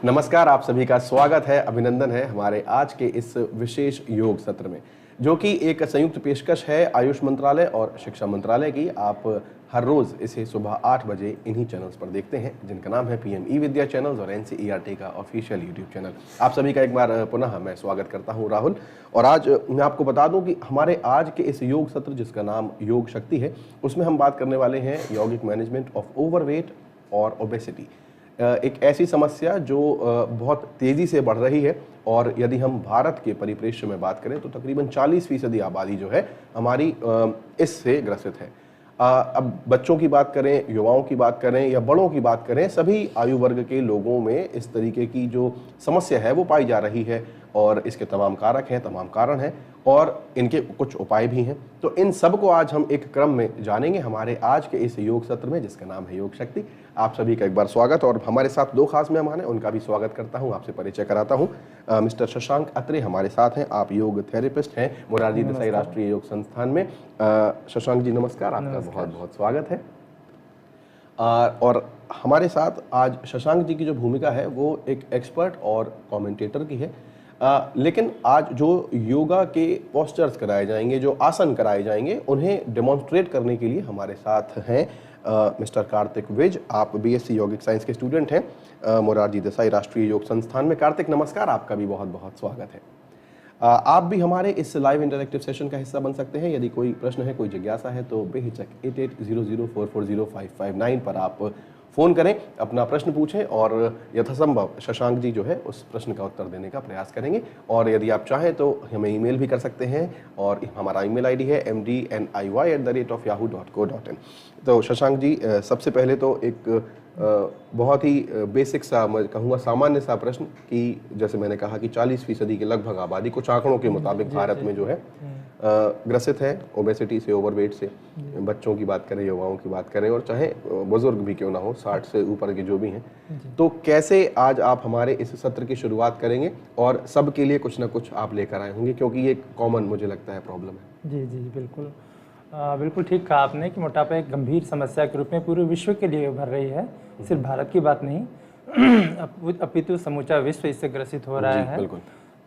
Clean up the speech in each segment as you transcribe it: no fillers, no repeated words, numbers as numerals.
नमस्कार, आप सभी का स्वागत है, अभिनंदन है हमारे आज के इस विशेष योग सत्र में, जो कि एक संयुक्त पेशकश है आयुष मंत्रालय और शिक्षा मंत्रालय की। आप हर रोज इसे सुबह 8 बजे इन्हीं चैनल्स पर देखते हैं, जिनका नाम है पीएम ई विद्या चैनल्स और एनसीईआरटी का ऑफिशियल यूट्यूब चैनल। आप सभी का एक बार पुनः मैं स्वागत करता हूं, राहुल। और आज मैं आपको बता दूं कि हमारे आज के इस योग सत्र, जिसका नाम योग शक्ति है, उसमें हम बात करने वाले हैं यौगिक मैनेजमेंट ऑफ ओवरवेट और ओबेसिटी। एक ऐसी समस्या जो बहुत तेज़ी से बढ़ रही है, और यदि हम भारत के परिप्रेक्ष्य में बात करें तो तकरीबन 40% आबादी जो है हमारी इससे ग्रसित है। अब बच्चों की बात करें, युवाओं की बात करें या बड़ों की बात करें, सभी आयु वर्ग के लोगों में इस तरीके की जो समस्या है वो पाई जा रही है। और इसके तमाम कारक हैं, तमाम कारण हैं और इनके कुछ उपाय भी हैं। तो इन सब को आज हम एक क्रम में जानेंगे हमारे आज के इस योग सत्र में, जिसका नाम है योग शक्ति। आप सभी का एक बार स्वागत। और हमारे साथ दो खास मेहमान हैं, उनका भी स्वागत करता हूं, आपसे परिचय कराता हूं। मिस्टर शशांक अत्रे हमारे साथ हैं। आप योग थेरेपिस्ट हैं मोरारजी देसाई राष्ट्रीय योग संस्थान में। शशांक जी नमस्कार, आपका बहुत बहुत स्वागत है। और हमारे साथ आज शशांक जी की जो भूमिका है वो एक एक्सपर्ट और कमेंटेटर की है। लेकिन आज जो योगा के पोस्चर्स कराए जाएंगे, जो आसन कराए जाएंगे, उन्हें डेमोन्स्ट्रेट करने के लिए हमारे साथ हैं मिस्टर कार्तिक विज। आप बीएससी यौगिक साइंस के स्टूडेंट हैं मोरारजी देसाई राष्ट्रीय योग संस्थान में। कार्तिक नमस्कार, आपका भी बहुत बहुत स्वागत है। आप भी हमारे इस लाइव इंटरैक्टिव सेशन का हिस्सा बन सकते हैं। यदि कोई प्रश्न है, कोई जिज्ञासा है, तो बेहिचक 8800440559 पर आप फ़ोन करें, अपना प्रश्न पूछें और यथासंभव शशांक जी जो है उस प्रश्न का उत्तर देने का प्रयास करेंगे। और यदि आप चाहें तो हमें ईमेल भी कर सकते हैं, और हमारा ईमेल आईडी है mdniy@yahoo.co.in। तो शशांक जी, सबसे पहले तो एक बहुत ही बेसिक सा, मैं कहूँगा सामान्य सा प्रश्न कि जैसे मैंने कहा कि 40% की लगभग आबादी कुछ आंकड़ों के मुताबिक भारत में जो है ग्रसित है ओबेसिटी से, ओवरवेट से। बच्चों की बात करें, युवाओं की बात करें, और चाहे बुजुर्ग भी क्यों ना हो, 60 से ऊपर के जो भी हैं। तो कैसे आज आप हमारे इस सत्र की शुरुआत करेंगे, और सबके लिए कुछ ना कुछ आप लेकर आए होंगे, क्योंकि ये कॉमन मुझे लगता है प्रॉब्लम है। जी जी बिल्कुल। बिल्कुल ठीक कहा आपने कि मोटापा एक गंभीर समस्या के रूप में पूरे विश्व के लिए उभर रही है। सिर्फ भारत की बात नहीं, अपितु समूचा विश्व इससे ग्रसित हो रहा है। बिल्कुल।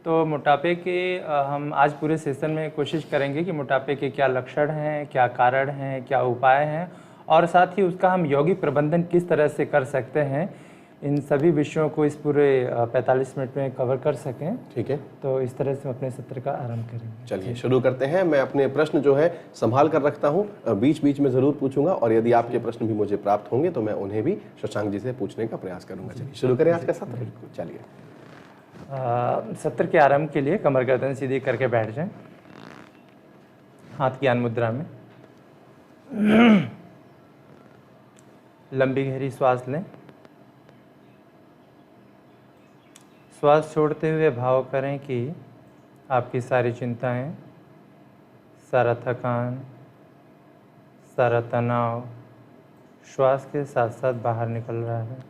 तो मोटापे के हम आज पूरे सेशन में कोशिश करेंगे कि मोटापे के क्या लक्षण हैं, क्या कारण हैं, क्या उपाय हैं, और साथ ही उसका हम यौगिक प्रबंधन किस तरह से कर सकते हैं, इन सभी विषयों को इस पूरे 45 मिनट में कवर कर सकें। ठीक है, तो इस तरह से हम अपने सत्र का आरंभ करेंगे। चलिए शुरू करते हैं। मैं अपने प्रश्न जो है संभाल कर रखता हूँ, बीच बीच में ज़रूर पूछूंगा, और यदि आपके प्रश्न भी मुझे प्राप्त होंगे तो मैं उन्हें भी शशांक जी से पूछने का प्रयास करूंगा। चलिए शुरू करें आज का सत्र। चलिए, सत्र के आरंभ के लिए कमर गर्दन सीधी करके बैठ जाएं, हाथ की ज्ञान मुद्रा में। लंबी गहरी श्वास लें। श्वास छोड़ते हुए भाव करें कि आपकी सारी चिंताएं, सारा थकान, सारा तनाव श्वास के साथ साथ बाहर निकल रहा है।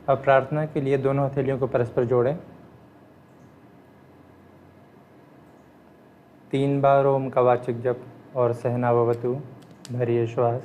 अब प्रार्थना के लिए दोनों हथेलियों को परस्पर जोड़ें। 3 बार ओम का वाचक जप और सहना भवतु। भरिए श्वास।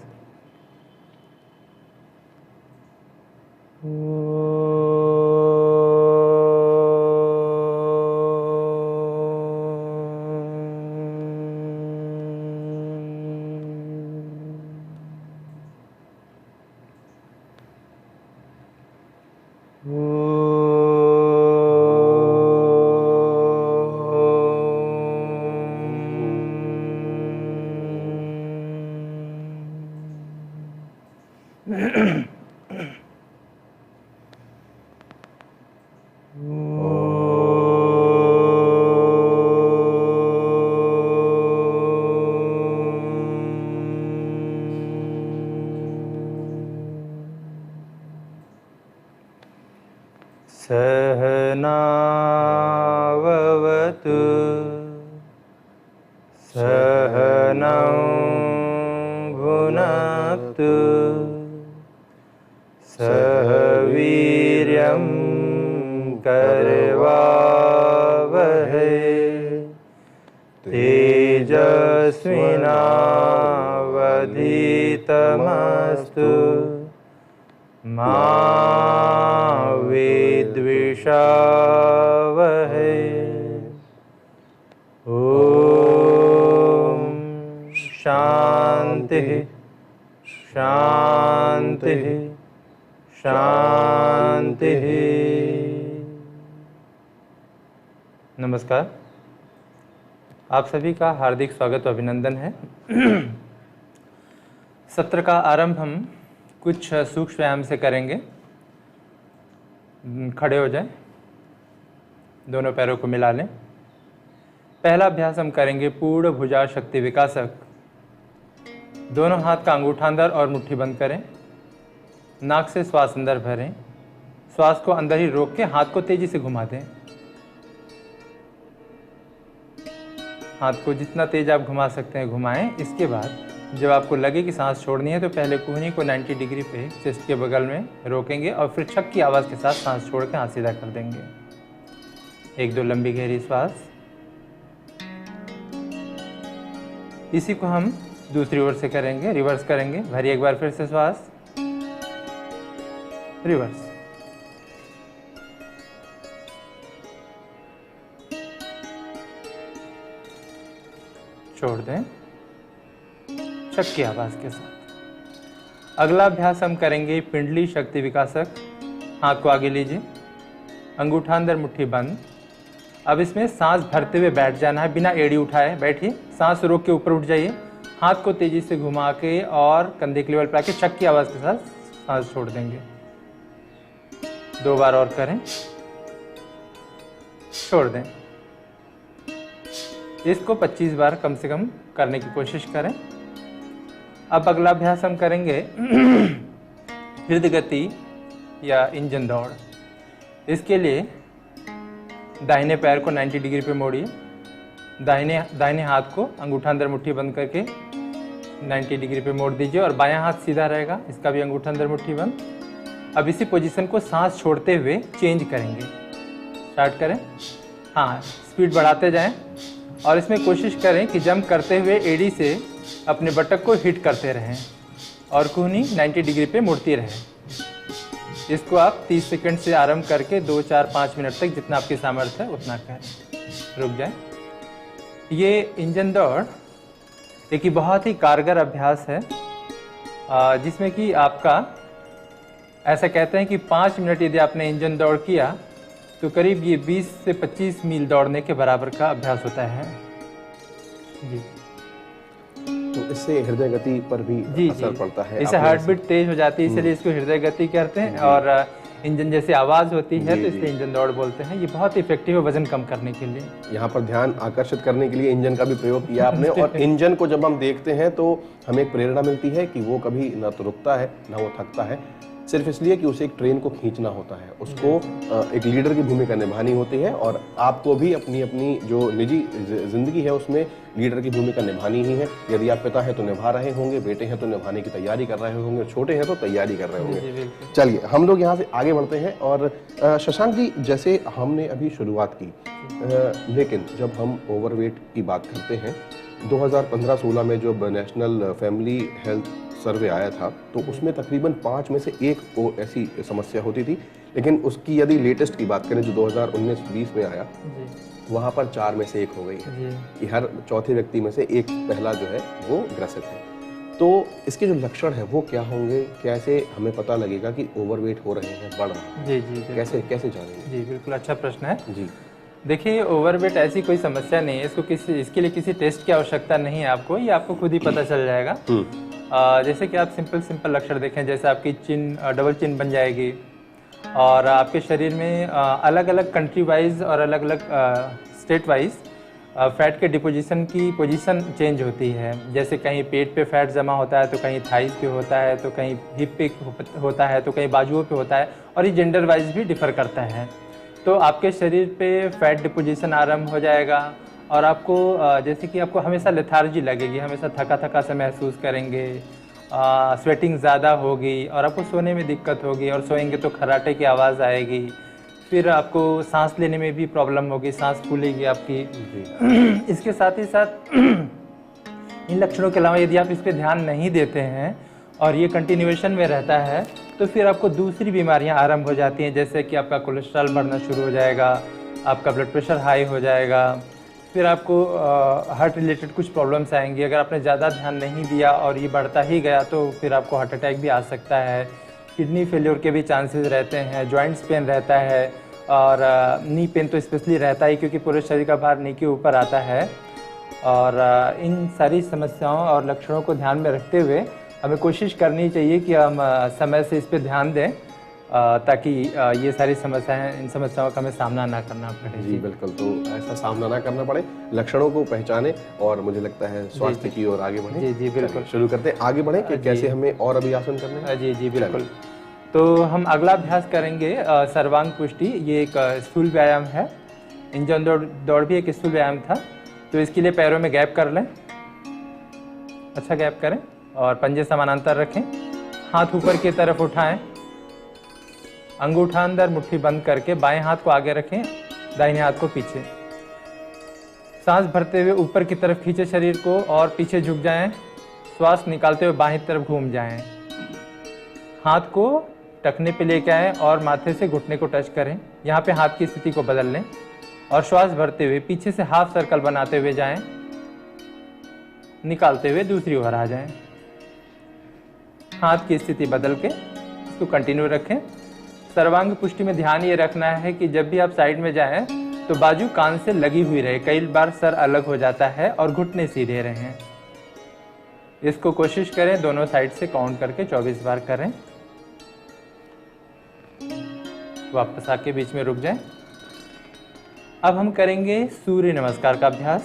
तेजस्विनावधीतमस्तु मा विद्विषावहै। ओम शांति शांति शांति। नमस्कार, आप सभी का हार्दिक स्वागत और अभिनंदन है। सत्र का आरंभ हम कुछ सूक्ष्म व्यायाम से करेंगे। खड़े हो जाएं, दोनों पैरों को मिला लें। पहला अभ्यास हम करेंगे पूर्ण भुजा शक्ति विकासक। दोनों हाथ का अंगूठा अंदर और मुट्ठी बंद करें। नाक से श्वास अंदर भरें। श्वास को अंदर ही रोक के हाथ को तेजी से घुमा दें। हाथ को जितना तेज आप घुमा सकते हैं घुमाएं। इसके बाद जब आपको लगे कि सांस छोड़नी है तो पहले कूहनी को 90 डिग्री पे चेस्ट के बगल में रोकेंगे और फिर छक की आवाज़ के साथ सांस छोड़ के हाथ सीधा कर देंगे। 1-2 लंबी गहरी श्वास। इसी को हम दूसरी ओर से करेंगे, रिवर्स करेंगे। भरिए एक बार फिर से श्वास, रिवर्स। छोड़ दें छक की आवाज के साथ। अगला अभ्यास हम करेंगे पिंडली शक्ति विकासक। हाथ को आगे लीजिए, अंगूठा अंदर, मुट्ठी बंद। अब इसमें सांस भरते हुए बैठ जाना है, बिना एड़ी उठाए बैठिए। सांस रोक के ऊपर उठ जाइए। हाथ को तेजी से घुमा के और कंधे के लेवल पर आके छक की आवाज के साथ सांस छोड़ देंगे। 2 बार और करें, छोड़ दें। इसको 25 बार कम से कम करने की कोशिश करें। अब अगला अभ्यास हम करेंगे हृदय गति या इंजन दौड़। इसके लिए दाहिने पैर को 90 डिग्री पे मोड़िए। दाहिने हाथ को अंगूठा अंदर, मुट्ठी बंद करके 90 डिग्री पे मोड़ दीजिए और बायां हाथ सीधा रहेगा। इसका भी अंगूठा अंदर, मुट्ठी बंद। अब इसी पोजीशन को सांस छोड़ते हुए चेंज करेंगे। स्टार्ट करें। हाँ, स्पीड बढ़ाते जाएं और इसमें कोशिश करें कि जंप करते हुए एड़ी से अपने बटक को हिट करते रहें और कूहनी 90 डिग्री पे मुड़ती रहे। इसको आप 30 सेकंड से आरंभ करके 2, 4, 5 मिनट तक जितना आपकी सामर्थ्य है उतना करें। रुक जाए। ये इंजन दौड़ एक बहुत ही कारगर अभ्यास है जिसमें कि आपका ऐसा कहते हैं कि 5 मिनट यदि आपने इंजन दौड़ किया तो करीब ये 20 से 25 मील दौड़ने के बराबर का अभ्यास होता है जी। तो इससे हृदय गति पर भी असर पड़ता है। इससे हार्ट बीट तेज हो जाती है, इसलिए इसको हृदय गति कहते हैं। और इंजन जैसी आवाज़ होती है तो इसलिए इंजन दौड़ बोलते हैं। ये बहुत इफेक्टिव है वजन कम करने के लिए। यहाँ पर ध्यान आकर्षित करने के लिए इंजन का भी प्रयोग किया आपने। और इंजन को जब हम देखते हैं तो हमें एक प्रेरणा मिलती है कि वो कभी ना तो रुकता है ना वो थकता है, सिर्फ इसलिए कि उसे एक ट्रेन को खींचना होता है। उसको एक लीडर की भूमिका निभानी होती है और आपको भी अपनी अपनी जो निजी जिंदगी है उसमें लीडर की भूमिका निभानी ही है। यदि आप पिता हैं तो निभा रहे होंगे, बेटे हैं तो निभाने की तैयारी कर रहे होंगे, छोटे हैं तो तैयारी कर रहे होंगे। चलिए हम लोग यहाँ से आगे बढ़ते हैं। और शशांक जी, जैसे हमने अभी शुरुआत की, लेकिन जब हम ओवरवेट की बात करते हैं, 2015-16 में जब नेशनल फैमिली हेल्थ सर्वे आया था तो उसमें तकरीबन 5 में से 1 को ऐसी समस्या होती थी। लेकिन उसकी यदि लेटेस्ट की बात करें जो 2019-20 में आया, वहाँ पर 4 में से 1 हो गई है कि हर चौथे व्यक्ति में से 1 पहला जो है वो ग्रसित है। तो इसके जो लक्षण है वो क्या होंगे? कैसे हमें पता लगेगा कि ओवरवेट हो रहे हैं, बढ़ रहा है? जी, कैसे जानेंगे? जी बिल्कुल, अच्छा प्रश्न है जी। देखिए, ओवरवेट ऐसी कोई समस्या नहीं है। इसके लिए किसी टेस्ट की आवश्यकता नहीं है आपको, ये आपको खुद ही पता चल जाएगा। जैसे कि आप सिंपल लक्षण देखें, जैसे आपकी डबल चिन बन जाएगी और आपके शरीर में अलग अलग कंट्री वाइज और अलग अलग स्टेट वाइज फैट के डिपोजिशन की पोजीशन चेंज होती है। जैसे कहीं पेट पे फैट जमा होता है तो कहीं थाइस पे होता है, तो कहीं हिप पे होता है, तो कहीं बाजुओं पे होता है, और ये जेंडर वाइज भी डिफर करता है। तो आपके शरीर पे फैट डिपोजिशन आरंभ हो जाएगा और आपको जैसे कि आपको हमेशा लेथार्जी लगेगी, हमेशा थका सा महसूस करेंगे, स्वेटिंग ज़्यादा होगी और आपको सोने में दिक्कत होगी और सोएंगे तो खर्राटे की आवाज़ आएगी। फिर आपको सांस लेने में भी प्रॉब्लम होगी, सांस फूलेगी आपकी। जी। इसके साथ ही साथ इन लक्षणों के अलावा यदि आप इस पे ध्यान नहीं देते हैं और ये कंटिन्यूएशन में रहता है तो फिर आपको दूसरी बीमारियां आरंभ हो जाती हैं, जैसे कि आपका कोलेस्ट्रॉल बढ़ना शुरू हो जाएगा, आपका ब्लड प्रेशर हाई हो जाएगा, फिर आपको हार्ट रिलेटेड कुछ प्रॉब्लम्स आएंगी। अगर आपने ज़्यादा ध्यान नहीं दिया और ये बढ़ता ही गया तो फिर आपको हार्ट अटैक भी आ सकता है, किडनी फेलियर के भी चांसेस रहते हैं, जॉइंट्स पेन रहता है और नी पेन तो स्पेशली रहता ही, क्योंकि पूरे शरीर का भार नी के ऊपर आता है। और इन सारी समस्याओं और लक्षणों को ध्यान में रखते हुए हमें कोशिश करनी चाहिए कि हम समय से इस पर ध्यान दें, ताकि ये सारी समस्याएं, इन समस्याओं का हमें सामना ना करना पड़े। जी बिल्कुल, तो ऐसा सामना ना करना पड़े, लक्षणों को पहचाने और मुझे लगता है स्वास्थ्य की ओर आगे बढ़े। जी जी बिल्कुल, शुरू करते हैं, आगे बढ़े कि कैसे हमें और अभी आसन करने हैं। जी जी बिल्कुल। तो हम अगला अभ्यास करेंगे सर्वांग पुष्टि। ये एक स्थूल व्यायाम है। इंजन दौड़ भी एक स्थूल व्यायाम था। तो इसके लिए पैरों में गैप कर लें, अच्छा गैप करें और पंजे समानांतर रखें, हाथ ऊपर की तरफ उठाएं, अंगूठा अंदर, मुट्ठी बंद करके बाएं हाथ को आगे रखें, दाहिने हाथ को पीछे। सांस भरते हुए ऊपर की तरफ खींचे शरीर को और पीछे झुक जाएं। श्वास निकालते हुए बाएं तरफ घूम जाएं। हाथ को टखने पे लेके आएं और माथे से घुटने को टच करें। यहाँ पे हाथ की स्थिति को बदल लें और श्वास भरते हुए पीछे से हाफ सर्कल बनाते हुए जाएं, निकालते हुए दूसरी ओर आ जाएं। हाथ की स्थिति बदल के इसको कंटिन्यू रखें। सर्वांग पुष्टि में ध्यान ये रखना है कि जब भी आप साइड में जाएं तो बाजू कान से लगी हुई रहे। कई बार सर अलग हो जाता है और घुटने सीधे रहें। इसको कोशिश करें दोनों साइड से काउंट करके 24 बार करें। वापस आके बीच में रुक जाएं। अब हम करेंगे सूर्य नमस्कार का अभ्यास।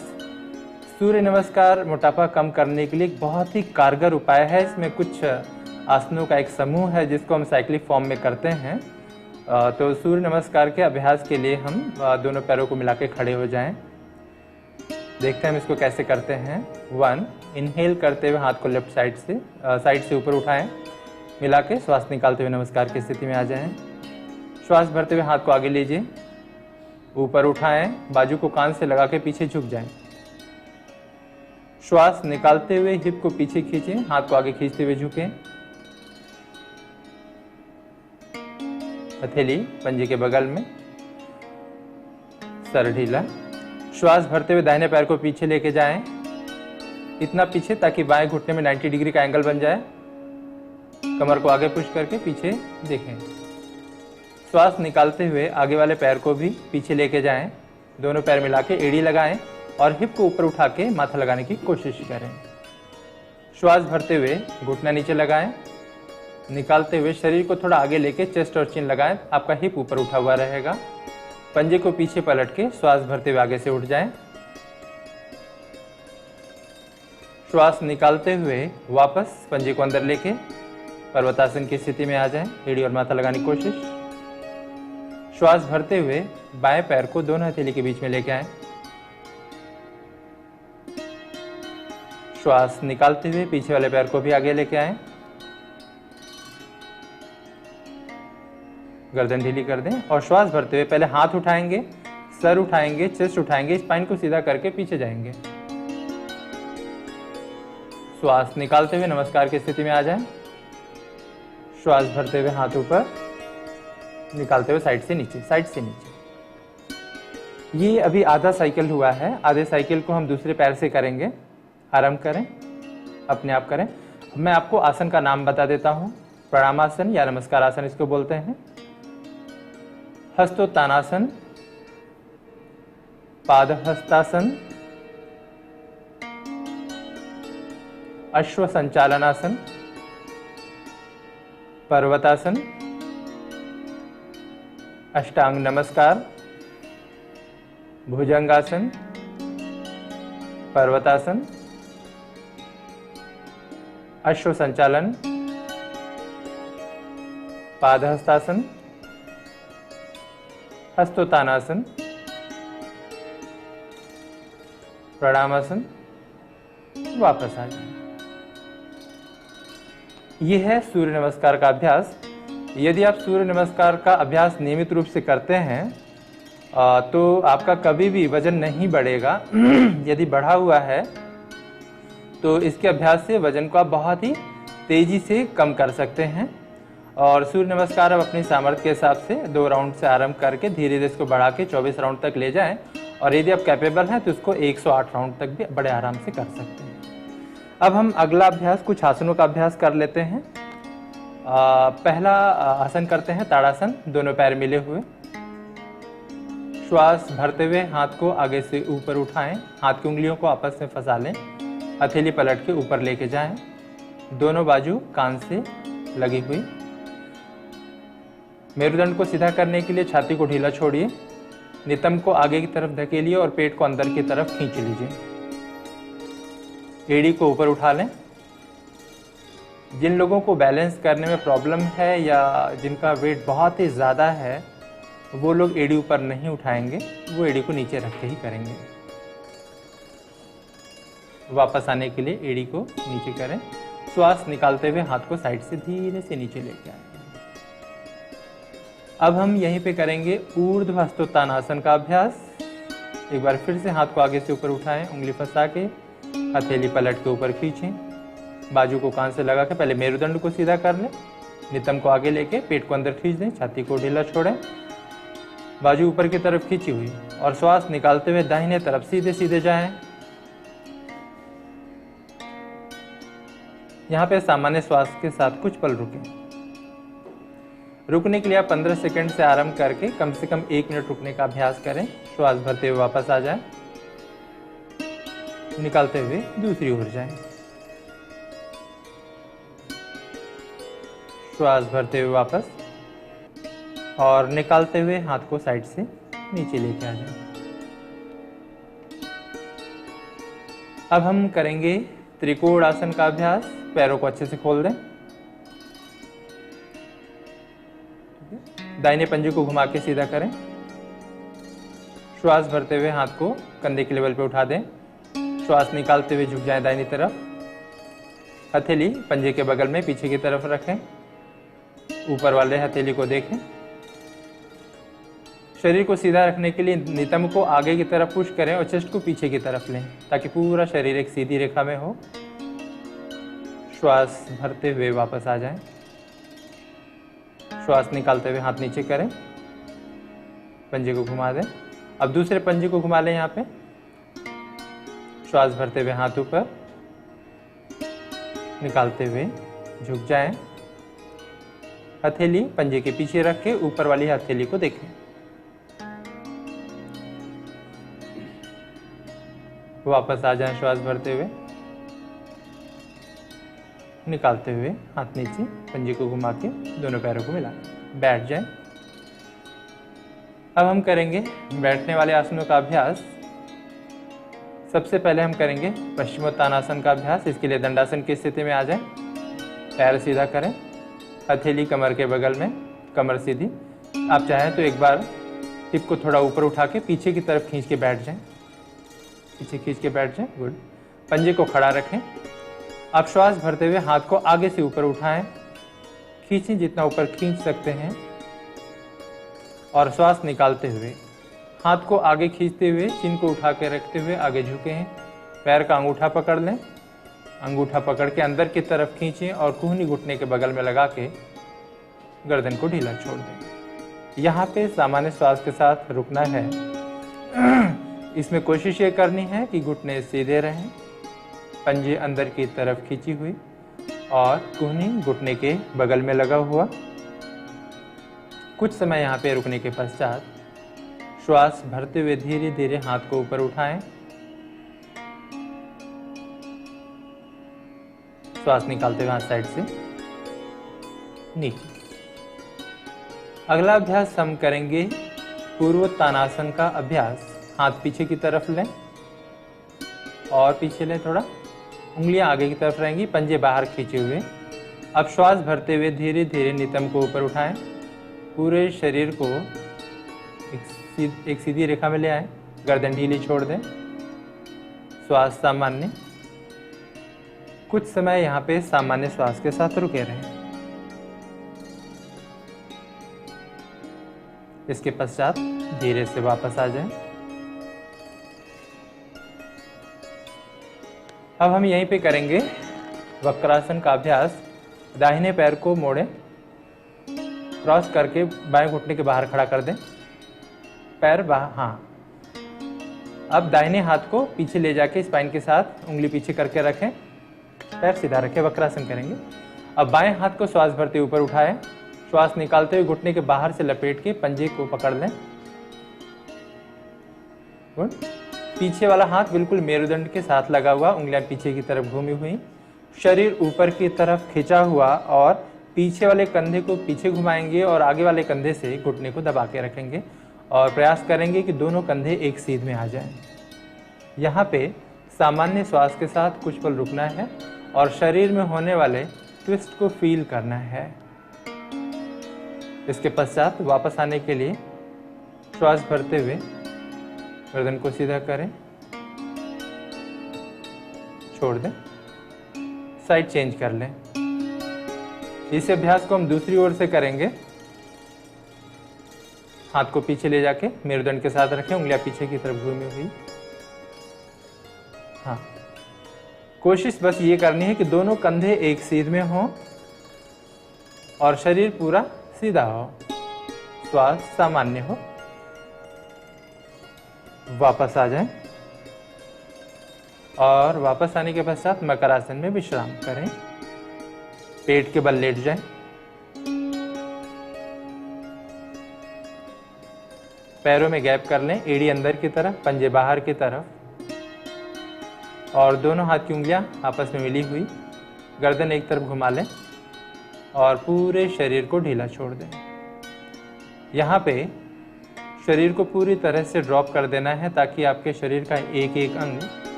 सूर्य नमस्कार मोटापा कम करने के लिए एक बहुत ही कारगर उपाय है। इसमें कुछ आसनों का एक समूह है जिसको हम साइक्लिक फॉर्म में करते हैं। तो सूर्य नमस्कार के अभ्यास के लिए हम दोनों पैरों को मिला के खड़े हो जाएं। देखते हैं हम इसको कैसे करते हैं। 1, इनहेल करते हुए हाथ को लेफ्ट साइड से ऊपर उठाएं, मिला के श्वास निकालते हुए नमस्कार की स्थिति में आ जाएं। श्वास भरते हुए हाथ को आगे लीजिए, ऊपर उठाएं, बाजू को कान से लगा के पीछे झुक जाएं। श्वास निकालते हुए हिप को पीछे खींचें, हाथ को आगे खींचते हुए झुकें। हथेली पंजे के बगल में, सर ढीला। श्वास भरते हुए दाहिने पैर को पीछे लेके जाएं, इतना पीछे ताकि बाएं घुटने में 90 डिग्री का एंगल बन जाए। कमर को आगे पुश करके पीछे देखें। श्वास निकालते हुए आगे वाले पैर को भी पीछे लेके जाएं। दोनों पैर मिला के एड़ी लगाएं और हिप को ऊपर उठा के माथा लगाने की कोशिश करें। श्वास भरते हुए घुटना नीचे लगाएं, निकालते हुए शरीर को थोड़ा आगे लेके चेस्ट और चिन लगाएं। आपका हिप ऊपर उठा हुआ रहेगा। पंजे को पीछे पलट के श्वास भरते हुए आगे से उठ जाएं। श्वास निकालते हुए वापस पंजे को अंदर लेके पर्वतासन की स्थिति में आ जाएं। एड़ी और माथा लगाने की कोशिश। श्वास भरते हुए बाएं पैर को दोनों हथेली के बीच में लेके आएं। श्वास निकालते हुए पीछे वाले पैर को भी आगे लेके आएं। गर्दन ढीली कर दें और श्वास भरते हुए पहले हाथ उठाएंगे, सर उठाएंगे, चेस्ट उठाएंगे, स्पाइन को सीधा करके पीछे जाएंगे। श्वास निकालते हुए नमस्कार की स्थिति में आ जाएं। श्वास भरते हुए हाथ ऊपर, निकालते हुए साइड से नीचे, साइड से नीचे। ये अभी आधा साइकिल हुआ है। आधे साइकिल को हम दूसरे पैर से करेंगे। आराम करें, अपने आप करें। मैं आपको आसन का नाम बता देता हूं। प्रणामासन या नमस्कार आसन इसको बोलते हैं। हस्तोत्तानासन, पादहस्तासन, अश्व संचालनासन, पर्वतासन, अष्टांग नमस्कार, भुजंगासन, पर्वतासन, अश्व संचालन, पादहस्तासन, हस्तोत्तानासन, प्रणामासन, वापस आ जाए। यह है सूर्य नमस्कार का अभ्यास। यदि आप सूर्य नमस्कार का अभ्यास नियमित रूप से करते हैं तो आपका कभी भी वजन नहीं बढ़ेगा। यदि बढ़ा हुआ है तो इसके अभ्यास से वजन को आप बहुत ही तेज़ी से कम कर सकते हैं। और सूर्य नमस्कार आप अपनी सामर्थ्य के हिसाब से 2 राउंड से आरंभ करके धीरे धीरे इसको बढ़ा के 24 राउंड तक ले जाएं। और यदि आप कैपेबल हैं तो इसको 108 राउंड तक भी बड़े आराम से कर सकते हैं। अब हम अगला अभ्यास कुछ आसनों का अभ्यास कर लेते हैं। पहला आसन करते हैं ताड़ासन, दोनों पैर मिले हुए। श्वास भरते हुए हाथ को आगे से ऊपर उठाएं, हाथ की उंगलियों को आपस में फंसा लें, हथेली पलट के ऊपर लेके जाएं, दोनों बाजू कान से लगी हुई। मेरुदंड को सीधा करने के लिए छाती को ढीला छोड़िए, नितंब को आगे की तरफ धकेलिए और पेट को अंदर की तरफ खींच लीजिए। एड़ी को ऊपर उठा लें। जिन लोगों को बैलेंस करने में प्रॉब्लम है या जिनका वेट बहुत ही ज़्यादा है वो लोग एड़ी ऊपर नहीं उठाएंगे, वो एड़ी को नीचे रख के ही करेंगे। वापस आने के लिए एड़ी को नीचे करें। श्वास निकालते हुए हाथ को साइड से धीरे से नीचे लेके आए। अब हम यहीं पे करेंगे ऊर्ध्व हस्तोत्थानासन का अभ्यास। एक बार फिर से हाथ को आगे से ऊपर उठाएं, उंगली फंसा के हथेली पलट के ऊपर खींचें, बाजू को कान से लगा के पहले मेरुदंड को सीधा कर लें, नितंब को आगे लेके पेट को अंदर खींच दें, छाती को ढीला छोड़ें, बाजू ऊपर की तरफ खींची हुई और श्वास निकालते हुए दाहिने तरफ सीधे सीधे जाएं। यहाँ पे सामान्य श्वास के साथ कुछ पल रुकें। रुकने के लिए आप 15 सेकंड से आरंभ करके कम से कम 1 मिनट रुकने का अभ्यास करें। श्वास भरते हुए वापस आ जाएं, निकालते हुए दूसरी ओर जाएं। श्वास भरते हुए वापस और निकालते हुए हाथ को साइड से नीचे लेके आ जाएं। अब हम करेंगे त्रिकोण आसन का अभ्यास। पैरों को अच्छे से खोल दें, दाहिने पंजे को घुमा के सीधा करें। श्वास भरते हुए हाथ को कंधे के लेवल पे उठा दें, श्वास निकालते हुए झुक जाएं दाहिनी तरफ, हथेली पंजे के बगल में पीछे की तरफ रखें, ऊपर वाले हथेली को देखें। शरीर को सीधा रखने के लिए नितंब को आगे की तरफ पुश करें और चेस्ट को पीछे की तरफ लें ताकि पूरा शरीर एक सीधी रेखा में हो। श्वास भरते हुए वापस आ जाएं, श्वास निकालते हुए हाथ नीचे करें, पंजे को घुमा दें। अब दूसरे पंजे को घुमा लें यहाँ पे। श्वास भरते हुए हाथ ऊपर, निकालते हुए झुक जाएं, हथेली पंजे के पीछे रख के ऊपर वाली हथेली को देखें। वापस आ जाएं श्वास भरते हुए, निकालते हुए हाथ नीचे, पंजे को घुमा के दोनों पैरों को मिला बैठ जाएं। अब हम करेंगे बैठने वाले आसनों का अभ्यास। सबसे पहले हम करेंगे पश्चिमोत्तानासन का अभ्यास। इसके लिए दंडासन की स्थिति में आ जाएं, पैर सीधा करें, हथेली कमर के बगल में, कमर सीधी। आप चाहें तो एक बार हिप को थोड़ा ऊपर उठा के पीछे की तरफ खींच के बैठ जाएं, पीछे खींच के बैठ जाएं। गुड। पंजे को खड़ा रखें। आप श्वास भरते हुए हाथ को आगे से ऊपर उठाएं, खींचें जितना ऊपर खींच सकते हैं और श्वास निकालते हुए हाथ को आगे खींचते हुए चिन को उठा के रखते हुए आगे झुके हैं। पैर का अंगूठा पकड़ लें, अंगूठा पकड़ के अंदर की तरफ खींचें और कुहनी घुटने के बगल में लगा के गर्दन को ढीला छोड़ दें। यहाँ पे सामान्य श्वास के साथ रुकना है। इसमें कोशिश ये करनी है कि घुटने सीधे रहें, पंजे अंदर की तरफ खींची हुई और कुहनी घुटने के बगल में लगा हुआ। कुछ समय यहाँ पे रुकने के पश्चात श्वास भरते हुए धीरे धीरे हाथ को ऊपर उठाएं, श्वास निकालते हुए हाथ साइड से नीचे। अगला अभ्यास हम करेंगे पूर्वोत्तानासन का अभ्यास। हाथ पीछे की तरफ लें और पीछे लें थोड़ा, उंगलियां आगे की तरफ रहेंगी, पंजे बाहर खींचे हुए। अब श्वास भरते हुए धीरे धीरे नितंब को ऊपर उठाएं, पूरे शरीर को एक सीधी रेखा में ले आएं, गर्दन ढीली छोड़ दें, श्वास सामान्य। कुछ समय यहाँ पे सामान्य श्वास के साथ रुके रहें। इसके पश्चात धीरे से वापस आ जाएं। अब हम यहीं पे करेंगे वक्रासन का अभ्यास। दाहिने पैर को मोड़ें, क्रॉस करके बाएं घुटने के बाहर खड़ा कर दें, पैर बाहर। हाँ, अब दाहिने हाथ को पीछे ले जाके स्पाइन के साथ उंगली पीछे करके रखें, पैर सीधा रखें, वक्रासन करेंगे। अब बाएं हाथ को श्वास भरते ऊपर उठाएं, श्वास निकालते हुए घुटने के बाहर से लपेट के पंजे को पकड़ लें। गुड। पीछे वाला हाथ बिल्कुल मेरुदंड के साथ लगा हुआ, उंगलियां पीछे की तरफ घूमी हुई, शरीर ऊपर की तरफ खिंचा हुआ और पीछे वाले कंधे को पीछे घुमाएंगे और आगे वाले कंधे से घुटने को दबा के रखेंगे और प्रयास करेंगे कि दोनों कंधे एक सीध में आ जाएं। यहाँ पे सामान्य श्वास के साथ कुछ पल रुकना है और शरीर में होने वाले ट्विस्ट को फील करना है। इसके पश्चात वापस आने के लिए श्वास भरते हुए गर्दन को सीधा करें, छोड़ दें, साइड चेंज कर लें। इस अभ्यास को हम दूसरी ओर से करेंगे। हाथ को पीछे ले जाके मेरुदंड के साथ रखें, उंगलियां पीछे की तरफ घूमी हुई। हाँ, कोशिश बस ये करनी है कि दोनों कंधे एक सीध में हों और शरीर पूरा सीधा हो, श्वास सामान्य हो। वापस आ जाएं और वापस आने के पश्चात मकरासन में विश्राम करें। पेट के बल लेट जाएं। पैरों में गैप कर लें, एड़ी अंदर की तरफ, पंजे बाहर की तरफ और दोनों हाथ की उंगलियां आपस में मिली हुई, गर्दन एक तरफ घुमा लें और पूरे शरीर को ढीला छोड़ दें। यहाँ पे शरीर को पूरी तरह से ड्रॉप कर देना है ताकि आपके शरीर का एक एक अंग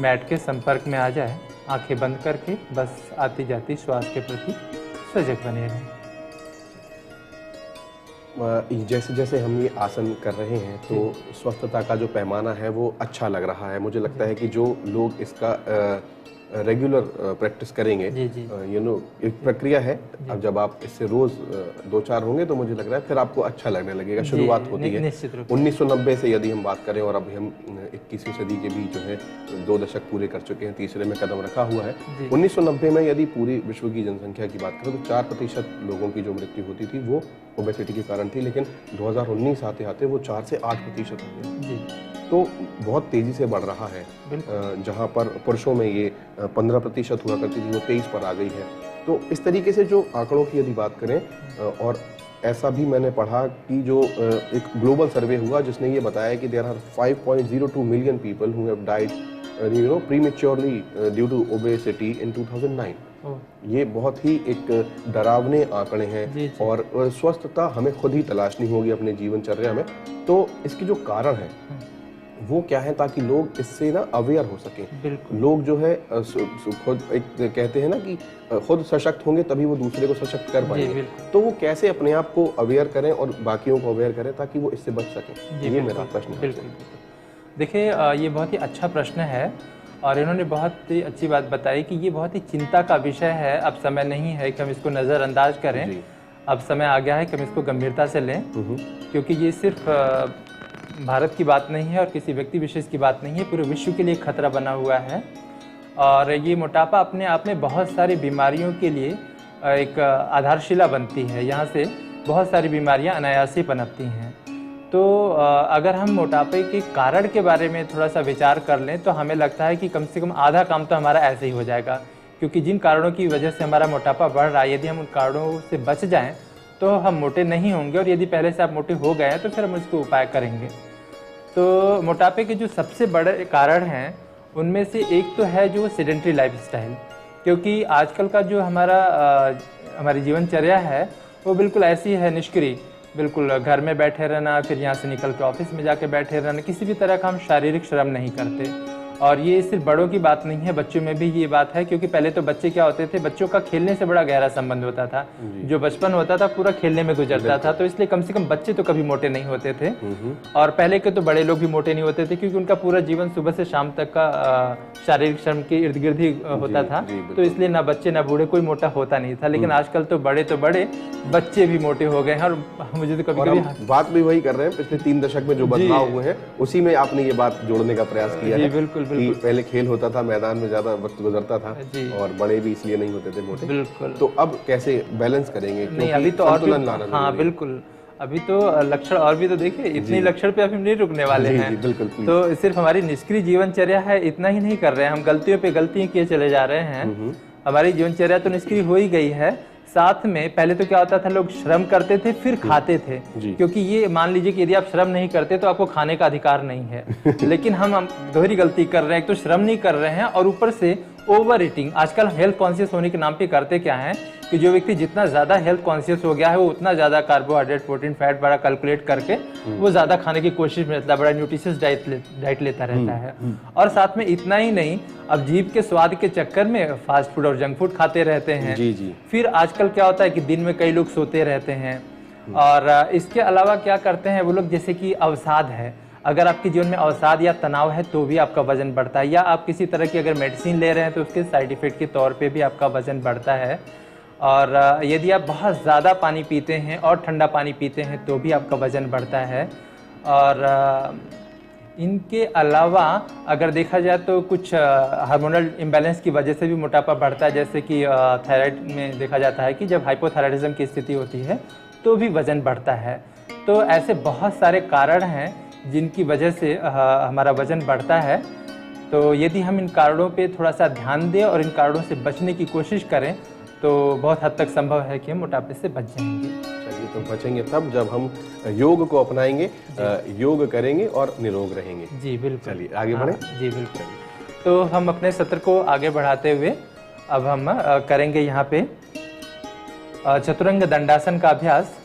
मैट के संपर्क में आ जाए। आंखें बंद करके बस आती जाती श्वास के प्रति सजग बने रहें। जैसे जैसे हम ये आसन कर रहे हैं तो स्वस्थता का जो पैमाना है वो अच्छा लग रहा है। मुझे लगता है कि जो लोग इसका रेगुलर प्रैक्टिस करेंगे, एक प्रक्रिया है। अब जब आप इससे रोज 2-4 होंगे तो मुझे लग रहा है फिर आपको अच्छा लगने लगेगा। शुरुआत होती है 1990 से, यदि हम बात करें, और अभी हम 21वीं सदी के भी जो है 2 दशक पूरे कर चुके हैं, तीसरे में कदम रखा हुआ है। 1990 में यदि पूरी विश्व की जनसंख्या की बात करें तो 4% लोगों की जो मृत्यु होती थी वो ओबेसिटी के कारण थी, लेकिन 2019 आते आते वो 4 से 8% हो गया। तो बहुत तेजी से बढ़ रहा है। जहां पर पुरुषों में ये 15% हुआ करती थी, वो 23 पर आ गई है। तो इस तरीके से जो आंकड़ों की यदि बात करें, और ऐसा भी मैंने पढ़ा कि जो एक ग्लोबल सर्वे हुआ जिसने ये बताया कि there are 5.02 million people who have died prematurely due to obesity in 2009। ये बहुत ही एक डरावने आंकड़े हैं और स्वस्थता हमें खुद ही तलाशनी होगी अपने जीवनचर्या में। तो इसके जो कारण है वो क्या है, ताकि लोग इससे ना अवेयर हो सकें। लोग जो है खुद एक कहते हैं ना कि खुद सशक्त होंगे तभी वो दूसरे को सशक्त कर पाएंगे। तो वो कैसे अपने आप को अवेयर करें और बाकियों को अवेयर करें ताकि वो इससे बच सकें, ये मेरा प्रश्न है। देखिए, ये बहुत ही अच्छा प्रश्न है और इन्होंने बहुत ही अच्छी बात बताई कि ये बहुत ही चिंता का विषय है। अब समय नहीं है कि हम इसको नज़रअंदाज करें, अब समय आ गया है कि हम इसको गंभीरता से लें, क्योंकि ये सिर्फ भारत की बात नहीं है और किसी व्यक्ति विशेष की बात नहीं है, पूरे विश्व के लिए खतरा बना हुआ है। और ये मोटापा अपने आप में बहुत सारी बीमारियों के लिए एक आधारशिला बनती है। यहाँ से बहुत सारी बीमारियाँ अनायास ही पनपती हैं। तो अगर हम मोटापे के कारण के बारे में थोड़ा सा विचार कर लें तो हमें लगता है कि कम से कम आधा काम तो हमारा ऐसे ही हो जाएगा, क्योंकि जिन कारणों की वजह से हमारा मोटापा बढ़ रहा है, यदि हम उन कारणों से बच जाएं तो हम मोटे नहीं होंगे, और यदि पहले से आप मोटे हो गए हैं तो फिर हम उसको उपाय करेंगे। तो मोटापे के जो सबसे बड़े कारण हैं उनमें से एक तो है जो सेडेंट्री लाइफस्टाइल, क्योंकि आजकल का जो हमारी जीवनचर्या है वो बिल्कुल ऐसी है, निष्क्रिय, बिल्कुल घर में बैठे रहना, फिर यहाँ से निकल के ऑफिस में जाके बैठे रहना, किसी भी तरह का हम शारीरिक श्रम नहीं करते। और ये सिर्फ बड़ों की बात नहीं है, बच्चों में भी ये बात है, क्योंकि पहले तो बच्चे क्या होते थे, बच्चों का खेलने से बड़ा गहरा संबंध होता था, जो बचपन होता था पूरा खेलने में गुजरता था, तो इसलिए कम से कम बच्चे तो कभी मोटे नहीं होते थे। और पहले के तो बड़े लोग भी मोटे नहीं होते थे, क्योंकि उनका पूरा जीवन सुबह से शाम तक का शारीरिक श्रम के इर्द गिर्द ही होता था, तो इसलिए ना बच्चे ना बूढ़े कोई मोटा होता नहीं था। लेकिन आजकल तो बड़े बच्चे भी मोटे हो गए हैं, और मुझे तो कभी कभी बात भी वही कर रहे हैं, पिछले 3 दशक में जो बदलाव हुए हैं उसी में आपने ये बात जोड़ने का प्रयास किया है। बिल्कुल कि पहले खेल होता था, मैदान में ज्यादा वक्त गुजरता था और बड़े भी इसलिए नहीं होते थे मोटे। बिल्कुल। तो अब कैसे बैलेंस करेंगे? नहीं, अभी तो और हाँ बिल्कुल, अभी तो लक्षण और भी तो देखिए, इतनी लक्षण पे अभी हम नहीं रुकने वाले हैं। बिल्कुल। तो सिर्फ हमारी निष्क्रिय जीवनचर्या है, इतना ही नहीं कर रहे हैं हम, गलतियों पे गलतियां किए चले जा रहे हैं। हमारी जीवनचर्या तो निष्क्रिय हो ही गई है, साथ में पहले तो क्या होता था, लोग श्रम करते थे फिर खाते थे, क्योंकि ये मान लीजिए कि यदि आप श्रम नहीं करते तो आपको खाने का अधिकार नहीं है। लेकिन हम दोहरी गलती कर रहे हैं, एक तो श्रम नहीं कर रहे हैं और ऊपर से ओवर ईटिंग। आजकल हेल्थ कॉन्शियस होने के नाम पे करते क्या है कि जो व्यक्ति जितना ज्यादा हेल्थ कॉन्शियस हो गया है, वो उतना ज्यादा कार्बोहाइड्रेट, प्रोटीन, फैट बड़ा कैलकुलेट करके वो ज्यादा खाने की कोशिश में रहता है, बड़ा न्यूट्रिशियस डाइट लेता रहता है। और साथ में इतना ही नहीं, अब जीभ के स्वाद के चक्कर में फास्ट फूड और जंक फूड खाते रहते हैं। फिर आजकल क्या होता है कि दिन में कई लोग सोते रहते हैं, और इसके अलावा क्या करते हैं वो लोग, जैसे कि अवसाद है, अगर आपके जीवन में अवसाद या तनाव है तो भी आपका वजन बढ़ता है, या आप किसी तरह की अगर मेडिसिन ले रहे हैं तो उसके साइड इफेक्ट के तौर पे भी आपका वजन बढ़ता है। और यदि आप बहुत ज़्यादा पानी पीते हैं और ठंडा पानी पीते हैं तो भी आपका वजन बढ़ता है। और इनके अलावा अगर देखा जाए तो कुछ हार्मोनल इम्बैलेंस की वजह से भी मोटापा बढ़ता है, जैसे कि थायराइड में देखा जाता है कि जब हाइपोथायराइडिज्म की स्थिति होती है तो भी वजन बढ़ता है। तो ऐसे बहुत सारे कारण हैं जिनकी वजह से हमारा वजन बढ़ता है। तो यदि हम इन कारणों पे थोड़ा सा ध्यान दें और इन कारणों से बचने की कोशिश करें तो बहुत हद तक संभव है कि हम मोटापे से बच जाएंगे। चलिए, तो बचेंगे तब जब हम योग को अपनाएंगे, योग करेंगे और निरोग रहेंगे। जी बिल्कुल। चलिए आगे बढ़ें। जी बिल्कुल। तो हम अपने सत्र को आगे बढ़ाते हुए अब हम करेंगे यहाँ पे चतुरंग दंडासन का अभ्यास।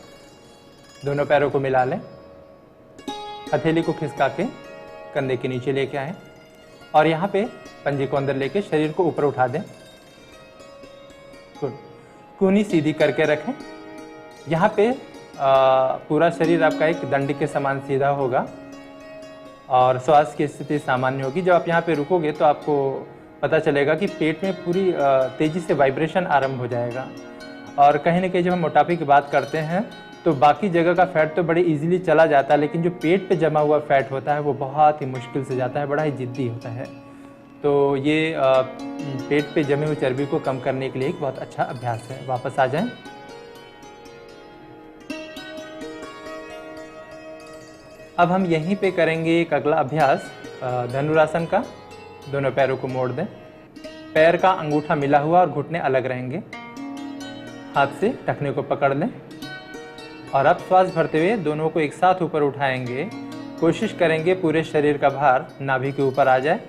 दोनों पैरों को मिला लें, हथेली को खिसका के कंधे के नीचे लेके आए और यहाँ पे पंजे को अंदर लेके शरीर को ऊपर उठा दें। कूनी सीधी करके रखें। यहाँ पे पूरा शरीर आपका एक दंड के समान सीधा होगा और श्वास की स्थिति सामान्य होगी। जब आप यहाँ पे रुकोगे तो आपको पता चलेगा कि पेट में पूरी तेजी से वाइब्रेशन आरंभ हो जाएगा। और कहीं ना कहीं जब हम मोटापे की बात करते हैं तो बाकी जगह का फैट तो बड़े इजीली चला जाता है, लेकिन जो पेट पे जमा हुआ फैट होता है वो बहुत ही मुश्किल से जाता है, बड़ा ही जिद्दी होता है। तो ये पेट पे जमे हुए चर्बी को कम करने के लिए एक बहुत अच्छा अभ्यास है। वापस आ जाएं। अब हम यहीं पे करेंगे एक अगला अभ्यास धनुरासन का। दोनों पैरों को मोड़ दें, पैर का अंगूठा मिला हुआ और घुटने अलग रहेंगे। हाथ से टखने को पकड़ लें और अब श्वास भरते हुए दोनों को एक साथ ऊपर उठाएंगे। कोशिश करेंगे पूरे शरीर का भार नाभि के ऊपर आ जाए।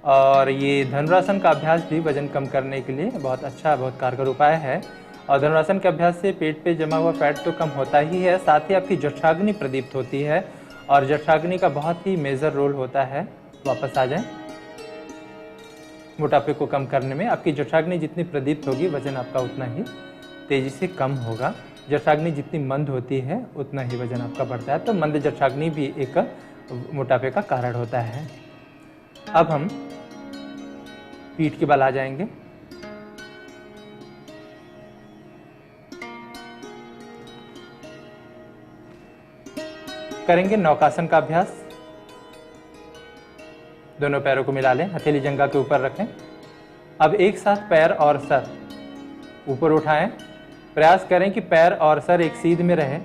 और ये धनुरासन का अभ्यास भी वजन कम करने के लिए बहुत अच्छा, बहुत कारगर उपाय है। और धनुरासन के अभ्यास से पेट पे जमा हुआ फैट तो कम होता ही है, साथ ही आपकी जठराग्नि प्रदीप्त होती है और जठराग्नि का बहुत ही मेजर रोल होता है। वापस आ जाएं। मोटापे को कम करने में आपकी जठराग्नि जितनी प्रदीप्त होगी वजन आपका उतना ही तेजी से कम होगा। जठराग्नि जितनी मंद होती है उतना ही वजन आपका बढ़ता है। तो मंद जठराग्नि भी एक मोटापे का कारण होता है। अब हम पीठ के बल आ जाएंगे। करेंगे नौकासन का अभ्यास। दोनों पैरों को मिला लें, हथेली जंघा के ऊपर रखें। अब एक साथ पैर और सर ऊपर उठाएं। प्रयास करें कि पैर और सर एक सीध में रहे,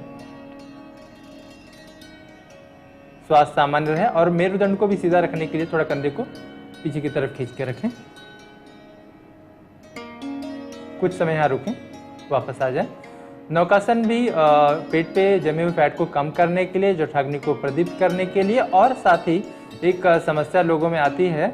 श्वास सामान्य रहे और मेरुदंड को भी सीधा रखने के लिए थोड़ा कंधे को पीछे की तरफ खींच के रखें। कुछ समय यहाँ रुकें, वापस आ जाएं। नौकासन भी पेट पे जमे हुए फैट को कम करने के लिए, जठराग्नि को प्रदीप्त करने के लिए, और साथ ही एक समस्या लोगों में आती है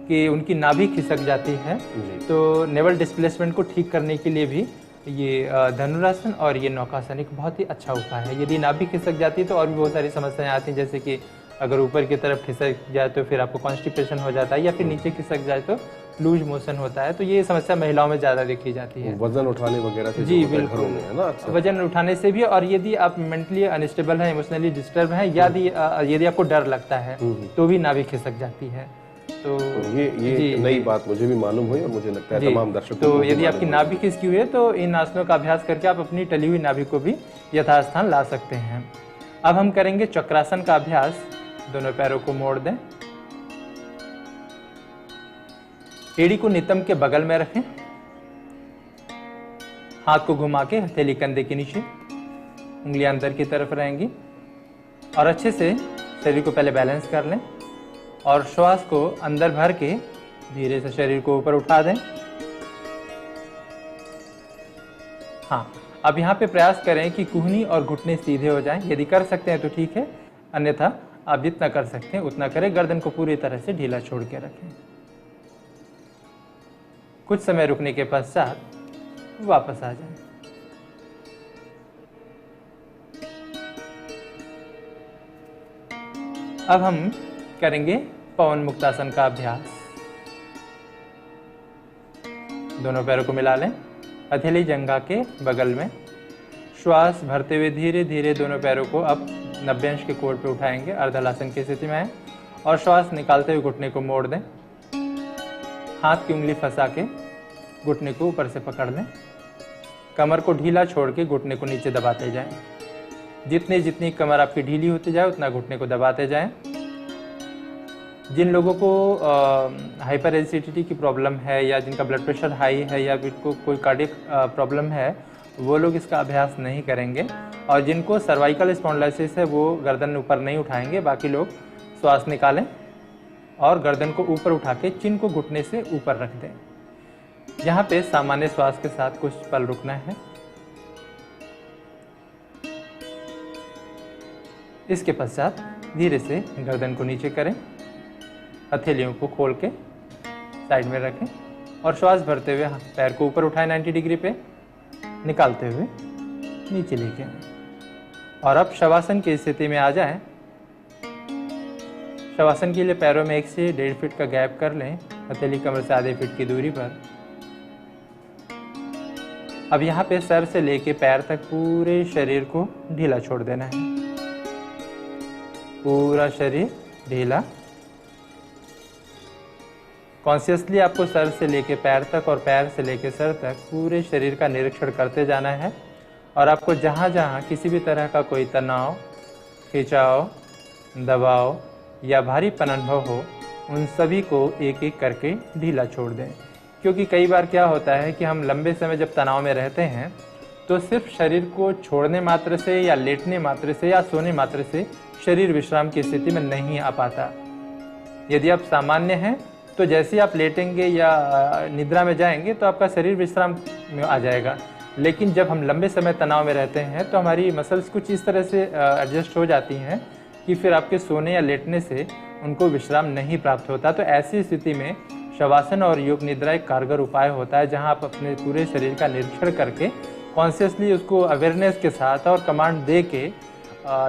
कि उनकी नाभि खिसक जाती है, तो नेवल डिस्प्लेसमेंट को ठीक करने के लिए भी ये धनुरासन और ये नौकासन एक बहुत ही अच्छा उपाय है। यदि नाभि खिसक जाती है तो और भी बहुत सारी समस्याएं आती हैं, जैसे कि अगर ऊपर की तरफ खिसक जाए तो फिर आपको कॉन्स्टिपेशन हो जाता है, या फिर नीचे खिसक जाए तो लूज मोशन होता है। तो ये समस्या महिलाओं में ज़्यादा देखी जाती है। वजन उठाने वगैरह से जी जो होता है बिल्कुल, घरों में, है ना? अच्छा। वजन उठाने से भी, और यदि आप मेंटली अनस्टेबल हैं, इमोशनली डिस्टर्ब हैं, यदि आपको डर लगता है तो भी नाभि खिसक जाती है। तो ये एक नई बात मुझे भी मालूम हुई और मुझे लगता है तमाम दर्शकों तो को भी यदि मालूम आपकी होगी। नाभि खिसकी हुई है तो इन आसनों का अभ्यास करके आप अपनी टली हुई नाभि को भी यथास्थान ला सकते हैं। अब हम करेंगे चक्रासन का अभ्यास। दोनों पैरों को मोड़ दें, एड़ी को नितंब के बगल में रखें, हाथ को घुमा के हथेली कंधे के नीचे, उंगलियां अंदर की तरफ रहेंगी, और अच्छे से शरीर को पहले बैलेंस कर लें और श्वास को अंदर भर के धीरे से शरीर को ऊपर उठा दें। हाँ, अब यहाँ पे प्रयास करें कि कुहनी और घुटने सीधे हो जाएं। यदि कर सकते हैं तो ठीक है, अन्यथा आप जितना कर सकते हैं उतना करें। गर्दन को पूरी तरह से ढीला छोड़ के रखें। कुछ समय रुकने के पश्चात वापस आ जाएं। अब हम करेंगे पवन मुक्तासन का अभ्यास। दोनों पैरों को मिला लें, हथेली जंघा के बगल में। श्वास भरते हुए धीरे धीरे दोनों पैरों को अब 90 अंश के कोण पे उठाएंगे, अर्धहलासन की स्थिति में आए, और श्वास निकालते हुए घुटने को मोड़ दें। हाथ की उंगली फंसा के घुटने को ऊपर से पकड़ लें। कमर को ढीला छोड़ के घुटने को नीचे दबाते जाएं। जितनी कमर आपकी ढीली होती जाए उतना घुटने को दबाते जाएं। जिन लोगों को हाइपर एसिडिटी की प्रॉब्लम है, या जिनका ब्लड प्रेशर हाई है, या जिनको कोई कार्डियक प्रॉब्लम है, वो लोग इसका अभ्यास नहीं करेंगे। और जिनको सर्वाइकल स्पॉन्डिलोसिस है वो गर्दन ऊपर नहीं उठाएंगे। बाकी लोग श्वास निकालें और गर्दन को ऊपर उठा के चिन को घुटने से ऊपर रख दें। यहाँ पे सामान्य श्वास के साथ कुछ पल रुकना है। इसके पश्चात धीरे से गर्दन को नीचे करें, हथेलियों को खोल के साइड में रखें, और श्वास भरते हुए पैर को ऊपर उठाएं 90 डिग्री पे, निकालते हुए नीचे लेके आएं। और अब शवासन की स्थिति में आ जाएं। शवासन के लिए पैरों में 1 से 1.5 फीट का गैप कर लें, हथेली कमर से आधे फीट की दूरी पर। अब यहाँ पे सर से लेके पैर तक पूरे शरीर को ढीला छोड़ देना है। पूरा शरीर ढीला। कॉन्शियसली आपको सर से लेके पैर तक और पैर से लेके सर तक पूरे शरीर का निरीक्षण करते जाना है। और आपको जहाँ जहाँ किसी भी तरह का कोई तनाव, खिंचाव, दबाव या भारीपन अनुभव हो, उन सभी को एक एक करके ढीला छोड़ दें। क्योंकि कई बार क्या होता है कि हम लंबे समय जब तनाव में रहते हैं तो सिर्फ शरीर को छोड़ने मात्र से, या लेटने मात्र से, या सोने मात्र से शरीर विश्राम की स्थिति में नहीं आ पाता। यदि आप सामान्य हैं तो जैसे ही आप लेटेंगे या निद्रा में जाएंगे तो आपका शरीर विश्राम में आ जाएगा। लेकिन जब हम लंबे समय तनाव में रहते हैं तो हमारी मसल्स कुछ इस तरह से एडजस्ट हो जाती हैं कि फिर आपके सोने या लेटने से उनको विश्राम नहीं प्राप्त होता। तो ऐसी स्थिति में शवासन और योग निद्रा एक कारगर उपाय होता है, जहां आप अपने पूरे शरीर का निरीक्षण करके कॉन्शियसली उसको अवेयरनेस के साथ और कमांड दे के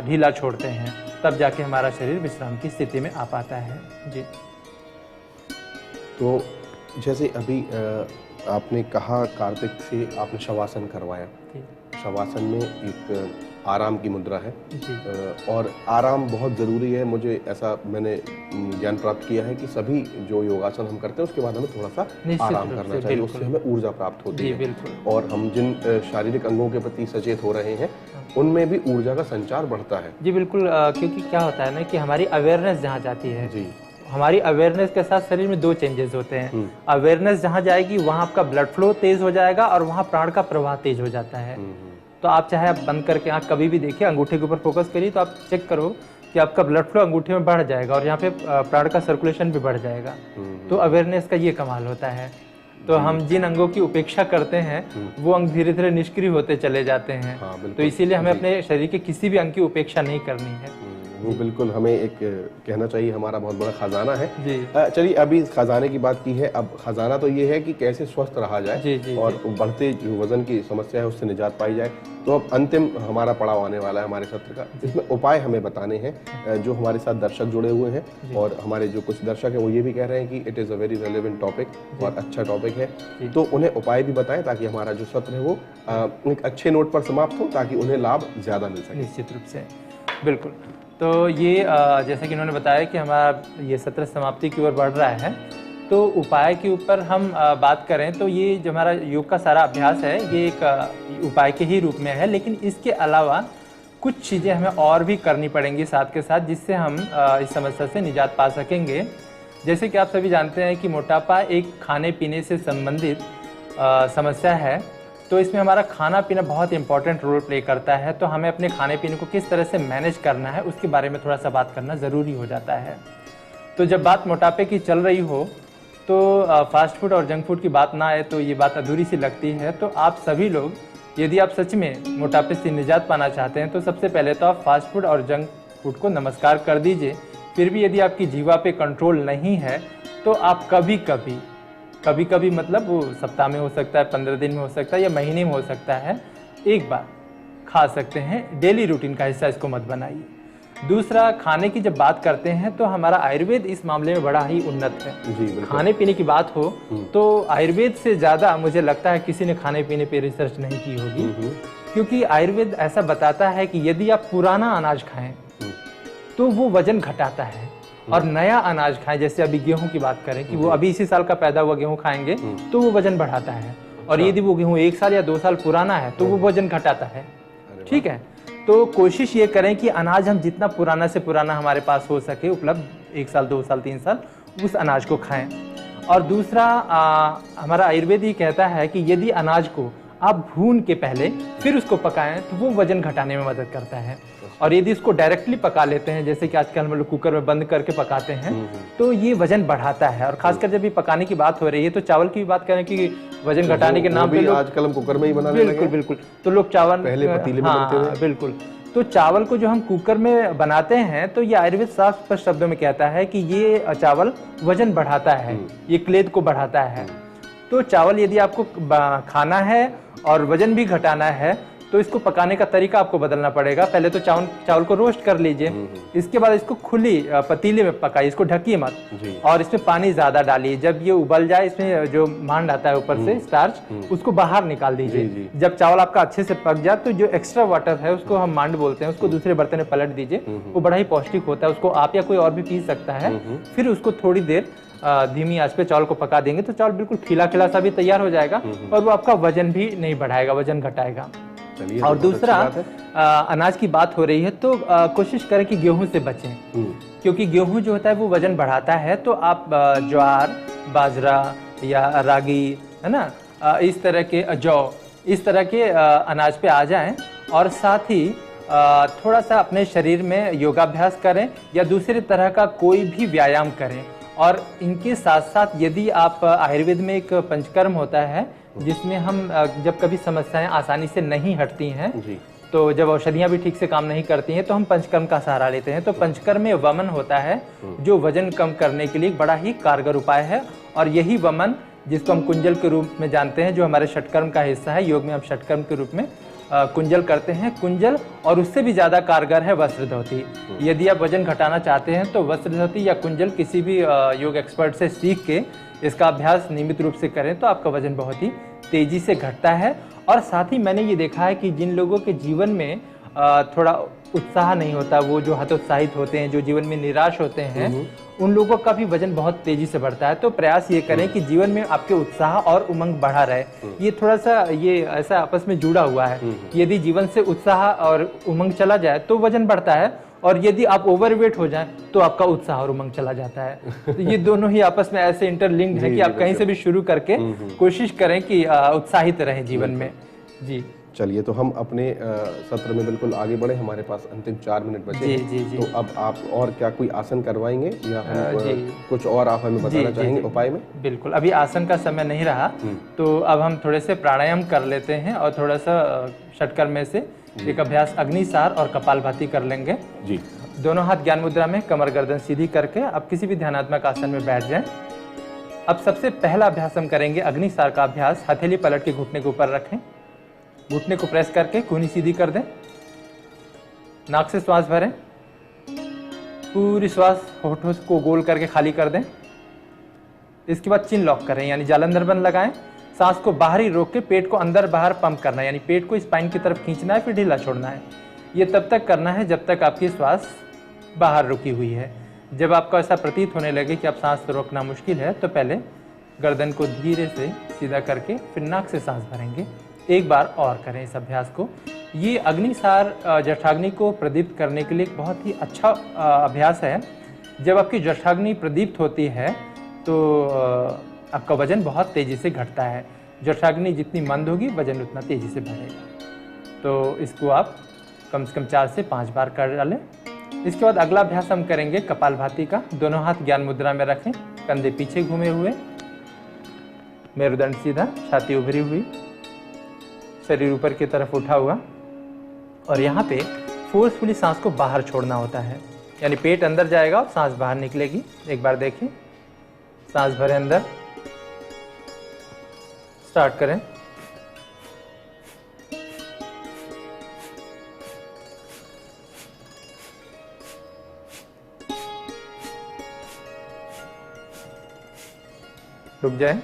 ढीला छोड़ते हैं। तब जाके हमारा शरीर विश्राम की स्थिति में आ पाता है। जी। तो जैसे अभी आपने कहा कार्तिक से आपने शवासन करवाया। शवासन में एक आराम की मुद्रा है और आराम बहुत ज़रूरी है। मुझे ऐसा मैंने ज्ञान प्राप्त किया है कि सभी जो योगासन हम करते हैं उसके बाद हमें थोड़ा सा आराम करना चाहिए, उससे हमें ऊर्जा प्राप्त होती है। और हम जिन शारीरिक अंगों के प्रति सचेत हो रहे हैं उनमें भी ऊर्जा का संचार बढ़ता है। जी बिल्कुल, क्योंकि क्या होता है ना कि हमारी अवेयरनेस जहाँ जाती है, जी, हमारी अवेयरनेस के साथ शरीर में 2 चेंजेस होते हैं। अवेयरनेस जहाँ जाएगी वहाँ आपका ब्लड फ्लो तेज हो जाएगा और वहाँ प्राण का प्रवाह तेज हो जाता है। तो आप चाहे आप बंद करके आँख कभी भी देखिए, अंगूठे के ऊपर फोकस करिए तो आप चेक करो कि आपका ब्लड फ्लो अंगूठे में बढ़ जाएगा और यहाँ पे प्राण का सर्कुलेशन भी बढ़ जाएगा। तो अवेयरनेस का ये कमाल होता है। तो हम जिन अंगों की उपेक्षा करते हैं वो अंग धीरे धीरे निष्क्रिय होते चले जाते हैं। तो इसीलिए हमें अपने शरीर के किसी भी अंग की उपेक्षा नहीं करनी है। वो बिल्कुल हमें एक कहना चाहिए हमारा बहुत बड़ा खजाना है। जी। चलिए अभी इस खजाने की बात की है, अब खजाना तो ये है कि कैसे स्वस्थ रहा जाए जी, जी, और बढ़ते जो वजन की समस्या है उससे निजात पाई जाए। तो अब अंतिम हमारा पड़ाव आने वाला है हमारे सत्र का, इसमें उपाय हमें बताने हैं। जो हमारे साथ दर्शक जुड़े हुए हैं और हमारे जो कुछ दर्शक हैं वो ये भी कह रहे हैं कि it is a very relevant topic और अच्छा टॉपिक है, तो उन्हें उपाय भी बताएं ताकि हमारा जो सत्र है वो एक अच्छे नोट पर समाप्त हो, ताकि उन्हें लाभ ज़्यादा मिल सके। निश्चित रूप से, बिल्कुल। तो ये जैसा कि उन्होंने बताया कि हमारा ये सत्र समाप्ति की ओर बढ़ रहा है, तो उपाय के ऊपर हम बात करें तो ये जो हमारा योग का सारा अभ्यास है ये एक उपाय के ही रूप में है, लेकिन इसके अलावा कुछ चीज़ें हमें और भी करनी पड़ेंगी साथ के साथ, जिससे हम इस समस्या से निजात पा सकेंगे। जैसे कि आप सभी जानते हैं कि मोटापा एक खाने पीने से संबंधित समस्या है, तो इसमें हमारा खाना पीना बहुत इंपॉर्टेंट रोल प्ले करता है। तो हमें अपने खाने पीने को किस तरह से मैनेज करना है उसके बारे में थोड़ा सा बात करना ज़रूरी हो जाता है। तो जब बात मोटापे की चल रही हो तो फास्ट फूड और जंक फूड की बात ना आए तो ये बात अधूरी सी लगती है। तो आप सभी लोग यदि आप सच में मोटापे से निजात पाना चाहते हैं तो सबसे पहले तो आप फास्ट फूड और जंक फूड को नमस्कार कर दीजिए। फिर भी यदि आपकी जीवा पे कंट्रोल नहीं है तो आप कभी कभी मतलब वो सप्ताह में हो सकता है, 15 दिन में हो सकता है या महीने में हो सकता है, एक बार खा सकते हैं। डेली रूटीन का हिस्सा इसको मत बनाइए। दूसरा, खाने की जब बात करते हैं तो हमारा आयुर्वेद इस मामले में बड़ा ही उन्नत है। खाने पीने की बात हो तो आयुर्वेद से ज़्यादा मुझे लगता है किसी ने खाने पीने पे रिसर्च नहीं की होगी, क्योंकि आयुर्वेद ऐसा बताता है कि यदि आप पुराना अनाज खाएं तो वो वजन घटाता है, और नया अनाज खाएं, जैसे अभी गेहूं की बात करें कि वो अभी इसी साल का पैदा हुआ गेहूं खाएंगे तो वो वजन बढ़ाता है, और यदि वो गेहूं 1 साल या 2 साल पुराना है तो वो वजन घटाता है। ठीक है, तो कोशिश ये करें कि अनाज हम जितना पुराना से पुराना हमारे पास हो सके उपलब्ध, 1 साल 2 साल 3 साल, उस अनाज को खाएं। और दूसरा, हमारा आयुर्वेद ये कहता है कि यदि अनाज को आप भून के पहले फिर उसको पकाएं तो वो वजन घटाने में मदद करता है। और यदि इसको डायरेक्टली पका लेते हैं, जैसे कि आजकल हम लोग कुकर में बंद करके पकाते हैं, तो ये वजन बढ़ाता है। और खासकर जब ये पकाने की बात हो रही है तो चावल की भी बात करें कि वजन घटाने के नाम पे लोग आजकल हम कुकर में ही बनाने लगे। बिल्कुल बिल्कुल, तो लोग चावल पहले पतीले में बनते थे। बिल्कुल, तो चावल को जो हम कुकर में बनाते हैं तो ये आयुर्वेद साफ स्पष्ट शब्दों में कहता है कि ये चावल वजन बढ़ाता है, ये क्लेद को बढ़ाता है। तो चावल यदि आपको खाना है और वजन भी घटाना है तो इसको पकाने का तरीका आपको बदलना पड़ेगा। पहले तो चावल को रोस्ट कर लीजिए, इसके बाद इसको खुली पतीले में पकाइए, इसको ढकिए मत, और इसमें पानी ज्यादा डालिए। जब ये उबल जाए, इसमें जो मांड आता है ऊपर से स्टार्च, उसको बाहर निकाल दीजिए। जब चावल आपका अच्छे से पक जाए तो जो एक्स्ट्रा वाटर है उसको हम मांड बोलते हैं, उसको दूसरे बर्तन में पलट दीजिए। वो बड़ा ही पौष्टिक होता है, उसको आप या कोई और भी पी सकता है। फिर उसको थोड़ी देर धीमी आंच पे चावल को पका देंगे तो चावल बिल्कुल खिला खिला सा भी तैयार हो जाएगा, और वो आपका वजन भी नहीं बढ़ाएगा, वजन घटाएगा। और दूसरा, अनाज की बात हो रही है तो कोशिश करें कि गेहूं से बचें, क्योंकि गेहूं जो होता है वो वजन बढ़ाता है। तो आप ज्वार, बाजरा या रागी, है ना, इस तरह के जौ, इस तरह के अनाज पे आ जाएं, और साथ ही थोड़ा सा अपने शरीर में योगाभ्यास करें या दूसरे तरह का कोई भी व्यायाम करें। और इनके साथ साथ यदि आप, आयुर्वेद में एक पंचकर्म होता है जिसमें हम जब कभी समस्याएं आसानी से नहीं हटती हैं, तो जब औषधियां भी ठीक से काम नहीं करती हैं तो हम पंचकर्म का सहारा लेते हैं। तो पंचकर्म में वमन होता है जो वजन कम करने के लिए बड़ा ही कारगर उपाय है, और यही वमन, जिसको हम कुंजल के रूप में जानते हैं, जो हमारे षटकर्म का हिस्सा है, योग में हम षटकर्म के रूप में कुंजल करते हैं, कुंजल, और उससे भी ज़्यादा कारगर है वस्त्रधौती। यदि आप वजन घटाना चाहते हैं तो वस्त्रधौती या कुंजल किसी भी योग एक्सपर्ट से सीख के इसका अभ्यास नियमित रूप से करें तो आपका वजन बहुत ही तेजी से घटता है। और साथ ही मैंने ये देखा है कि जिन लोगों के जीवन में थोड़ा उत्साह नहीं होता, वो जो हतोत्साहित होते हैं, जो जीवन में निराश होते हैं, उन लोगों का भी वजन बहुत तेजी से बढ़ता है। तो प्रयास ये करें कि जीवन में आपके उत्साह और उमंग बढ़ा रहे। ये थोड़ा सा, ये ऐसा आपस में जुड़ा हुआ है। यदि जीवन से उत्साह और उमंग चला जाए तो वजन बढ़ता है, और यदि आप ओवरवेट हो जाएं तो आपका उत्साह और उमंग चला जाता है। तो ये दोनों ही आपस में ऐसे इंटरलिंक्ड है कि आप कहीं से भी शुरू करके कोशिश करें कि उत्साहित रहें जीवन में। जी, चलिए, तो हम अपने सत्र में बिल्कुल आगे बढ़े, हमारे पास अंतिम 4 मिनट बचे हैं। जी। तो अब आप और क्या कोई आसन करवाएंगे या हम कुछ और आप हमें बताना चाहेंगे उपाय में? बिल्कुल, अभी आसन का समय नहीं रहा, तो अब हम थोड़े से प्राणायाम कर लेते हैं और थोड़ा सा षटकर्म में से एक अभ्यास अग्निसार और कपालभाति कर लेंगे। जी, दोनों हाथ ज्ञान मुद्रा में, कमर गर्दन सीधी करके अब किसी भी ध्यानात्मक आसन में बैठ जाएं। अब सबसे पहला अभ्यास हम करेंगे अग्निसार का अभ्यास। हथेली पलट के घुटने के ऊपर रखें, घुटने को प्रेस करके कूहनी सीधी कर दें, नाक से श्वास भरें, पूरी श्वास होठों को गोल करके खाली कर दें। इसके बाद चिन लॉक करें यानी जालंधर बंद लगाएं। सांस को बाहर ही रोक के पेट को अंदर बाहर पंप करना है, यानी पेट को स्पाइन की तरफ खींचना है, फिर ढीला छोड़ना है। ये तब तक करना है जब तक आपकी श्वास बाहर रुकी हुई है। जब आपको ऐसा प्रतीत होने लगे कि अब सांस रोकना मुश्किल है तो पहले गर्दन को धीरे से सीधा करके फिर नाक से सांस भरेंगे। एक बार और करें इस अभ्यास को। ये अग्निसार जठराग्नि को प्रदीप्त करने के लिए एक बहुत ही अच्छा अभ्यास है। जब आपकी जठराग्नि प्रदीप्त होती है तो आपका वजन बहुत तेज़ी से घटता है। जठराग्नि जितनी मंद होगी वजन उतना तेज़ी से बढ़ेगा। तो इसको आप कम से कम 4 से 5 बार कर डालें। इसके बाद अगला अभ्यास हम करेंगे कपालभाति का। दोनों हाथ ज्ञान मुद्रा में रखें, कंधे पीछे घूमे हुए, मेरुदंड सीधा, छाती उभरी हुई, शरीर ऊपर की तरफ उठा हुआ। और यहाँ पे फोर्सफुली सांस को बाहर छोड़ना होता है, यानी पेट अंदर जाएगा और सांस बाहर निकलेगी। एक बार देखें, सांस भरें अंदर, स्टार्ट करें। रुक जाएं,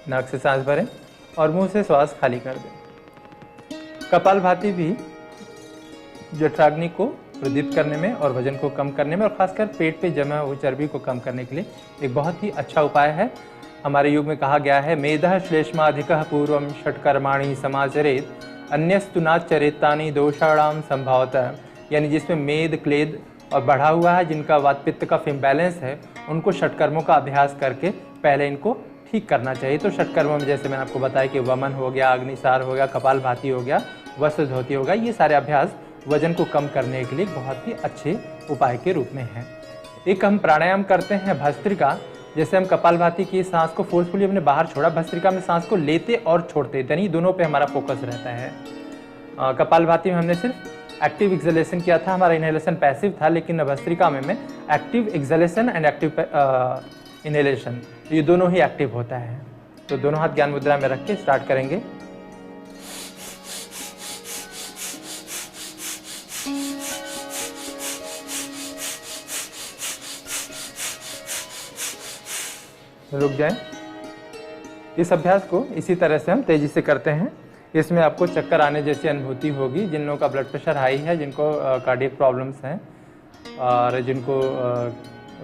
नाक से सांस भरें और मुंह से श्वास खाली कर दें। कपालभाति भी जठराग्नि को प्रदीप्त करने में और वजन को कम करने में और खासकर पेट पे जमा हुई चर्बी को कम करने के लिए एक बहुत ही अच्छा उपाय है। हमारे युग में कहा गया है, मेधः श्लेष्माधिकः पूर्वं षट्कर्माणि समाचरेत् अन्यस्तु नाचरेत्तानि दोषाणाम संभावतः। यानी जिसमें मेद, क्लेद और बढ़ा हुआ है, जिनका वात पित्त का इम्बैलेंस है, उनको षटकर्मों का अभ्यास करके पहले इनको ठीक करना चाहिए। तो षटकर्मों में जैसे मैंने आपको बताया कि वमन हो गया, अग्निसार हो गया, कपालभाति हो गया, वस्त्र धोती हो गया, ये सारे अभ्यास वजन को कम करने के लिए बहुत ही अच्छे उपाय के रूप में हैं। एक हम प्राणायाम करते हैं भस्त्रिका। जैसे हम कपालभाति की सांस को फोर्सफुली हमने बाहर छोड़ा, भस्त्रिका में सांस को लेते और छोड़ते, यानी दोनों पे हमारा फोकस रहता है। कपालभाति में हमने सिर्फ एक्टिव एक्सलेशन किया था, हमारा इनहेलेशन पैसिव था, लेकिन भस्त्रिका में active acceleration and active inhalation ये दोनों ही एक्टिव होता है। तो दोनों हाथ ज्ञान मुद्रा में रख के स्टार्ट करेंगे। रुक जाएं। इस अभ्यास को इसी तरह से हम तेजी से करते हैं। इसमें आपको चक्कर आने जैसी अनुभूति होगी। जिन लोगों का ब्लड प्रेशर हाई है, जिनको कार्डियक प्रॉब्लम्स हैं और जिनको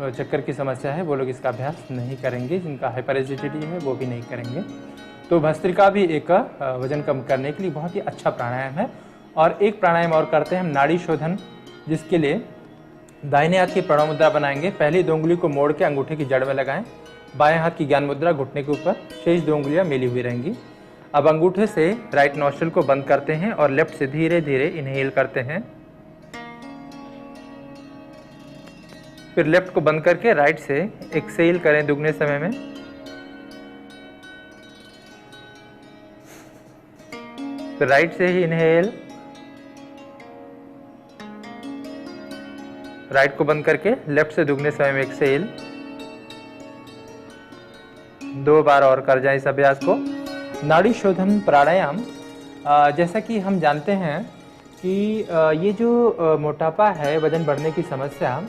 चक्कर की समस्या है, वो लोग इसका अभ्यास नहीं करेंगे। जिनका हाइपर एसिडिटी है वो भी नहीं करेंगे। तो भस्त्रिका भी एक वजन कम करने के लिए बहुत ही अच्छा प्राणायाम है। और एक प्राणायाम और करते हैं हम, नाड़ी शोधन, जिसके लिए दाहिने हाथ की प्रणव मुद्रा बनाएंगे। पहली 2 उंगली को मोड़ के अंगूठे की जड़ में लगाएं। बाएं हाथ की ज्ञान मुद्रा घुटने के ऊपर, शेष 2 उंगलियां मिली हुई रहेंगी। अब अंगूठे से राइट नॉस्ट्रिल को बंद करते हैं और लेफ्ट से धीरे धीरे इनहेल करते हैं। फिर लेफ्ट को बंद करके राइट से एक्सहेल करें दुगने समय में। फिर राइट से ही इनहेल, राइट को बंद करके लेफ्ट से दुगने समय में एक्सहेल। 2 बार और कर जाए इस अभ्यास को। नाड़ी शोधन प्राणायाम, जैसा कि हम जानते हैं कि ये जो मोटापा है, वजन बढ़ने की समस्या,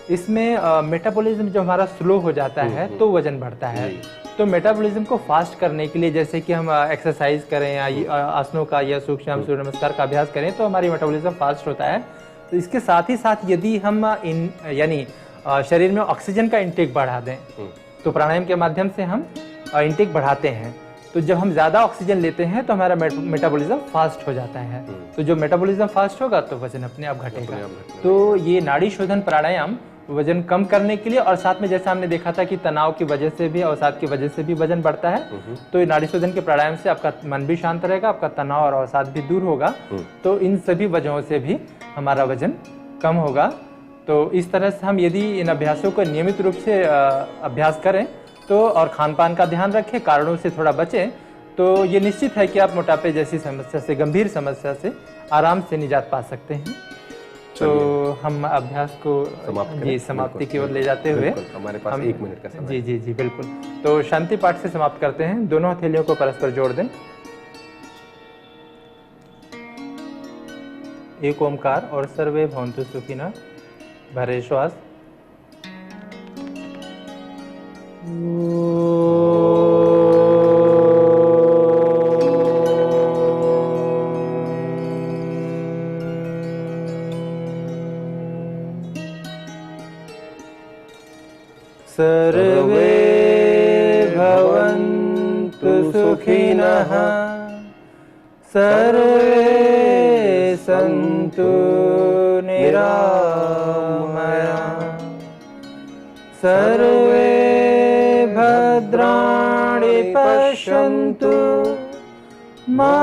इसमें मेटाबॉलिज्म जो हमारा स्लो हो जाता है तो वजन बढ़ता है। तो मेटाबॉलिज्म को फास्ट करने के लिए जैसे कि हम एक्सरसाइज करें या आसनों का या सूक्ष्म सूर्य नमस्कार का अभ्यास करें तो हमारी मेटाबॉलिज्म फास्ट होता है। तो इसके साथ ही साथ यदि हम यानी शरीर में ऑक्सीजन का इंटेक बढ़ा दें, तो प्राणायाम के माध्यम से हम इंटेक बढ़ाते हैं। तो जब हम ज़्यादा ऑक्सीजन लेते हैं तो हमारा मेटाबॉलिज्म फास्ट हो जाता है। तो जब मेटाबॉलिज्म फास्ट होगा तो वजन अपने आप घटेगा। तो ये नाड़ी शोधन प्राणायाम वजन कम करने के लिए, और साथ में जैसा हमने देखा था कि तनाव की वजह से भी, अवसाद की वजह से भी वजन बढ़ता है। तो ये नाड़ी शोधन के प्राणायाम से आपका मन भी शांत रहेगा, आपका तनाव और अवसाद भी दूर होगा। तो इन सभी वजहों से भी हमारा वजन कम होगा। तो इस तरह से हम यदि इन अभ्यासों को नियमित रूप से अभ्यास करें तो, और खान पान का ध्यान रखें, कारणों से थोड़ा बचें, तो ये निश्चित है कि आप मोटापे जैसी समस्या से, गंभीर समस्या से आराम से निजात पा सकते हैं। तो हम अभ्यास को समाप्त करें। जी समाप्ति की ओर बिल्कुल, ले जाते हुए बिल्कुल, हमारे पास 1 मिनट का समय जी जी जी बिल्कुल। तो शांति पाठ से समाप्त करते हैं। दोनों हथेलियों को परस्पर जोड़ दें। एक ओमकार और सर्वे भवन्तु सुखिनः। भरे श्वास। सर्वे भवन्तु सुखिनः, सर्वे सन्तु निरामयाः, सर्वे भद्राणि पश्यन्तु, मा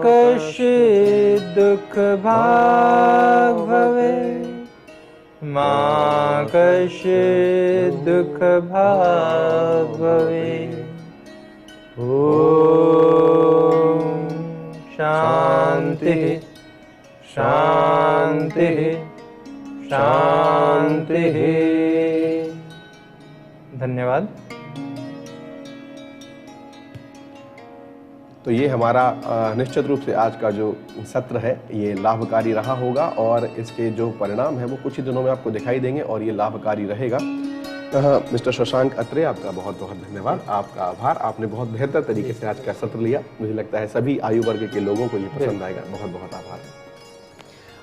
कश्चित् दुःखभाग् भवेत्, मा कश्चित् दुःखभाग् भवेत्। ॐ शान्तिः शान्तिः शान्तिः। धन्यवाद। तो ये हमारा निश्चित रूप से आज का जो सत्र है ये लाभकारी रहा होगा और इसके जो परिणाम है वो कुछ ही दिनों में आपको दिखाई देंगे और ये लाभकारी रहेगा। मिस्टर शशांक अत्रे, आपका बहुत बहुत धन्यवाद, आपका आभार। आपने बहुत बेहतर तरीके से आज का सत्र लिया। मुझे लगता है सभी आयु वर्ग के लोगों को ये पसंद आएगा। बहुत बहुत आभार।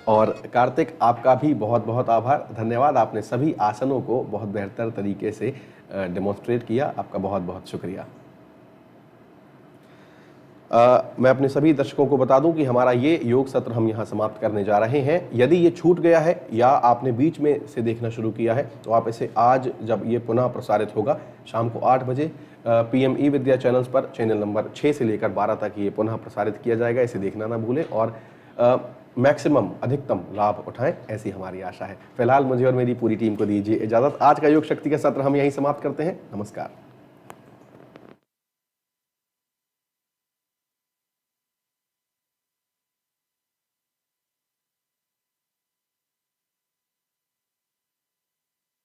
और कार्तिक, आपका भी बहुत बहुत आभार, धन्यवाद। आपने सभी आसनों को बहुत बेहतर तरीके से डेमोन्स्ट्रेट किया। आपका बहुत बहुत शुक्रिया। मैं अपने सभी दर्शकों को बता दूं कि हमारा ये योग सत्र हम यहाँ समाप्त करने जा रहे हैं। यदि ये छूट गया है या आपने बीच में से देखना शुरू किया है तो आप इसे आज, जब ये पुनः प्रसारित होगा शाम को 8 बजे PM ई विद्या चैनल्स पर चैनल नंबर 6 से लेकर 12 तक ये पुनः प्रसारित किया जाएगा। इसे देखना ना भूलें और मैक्सिमम, अधिकतम लाभ उठाएं, ऐसी हमारी आशा है। फिलहाल मुझे और मेरी पूरी टीम को दीजिए इजाज़त। आज का योग शक्ति का सत्र हम यहीं समाप्त करते हैं। नमस्कार।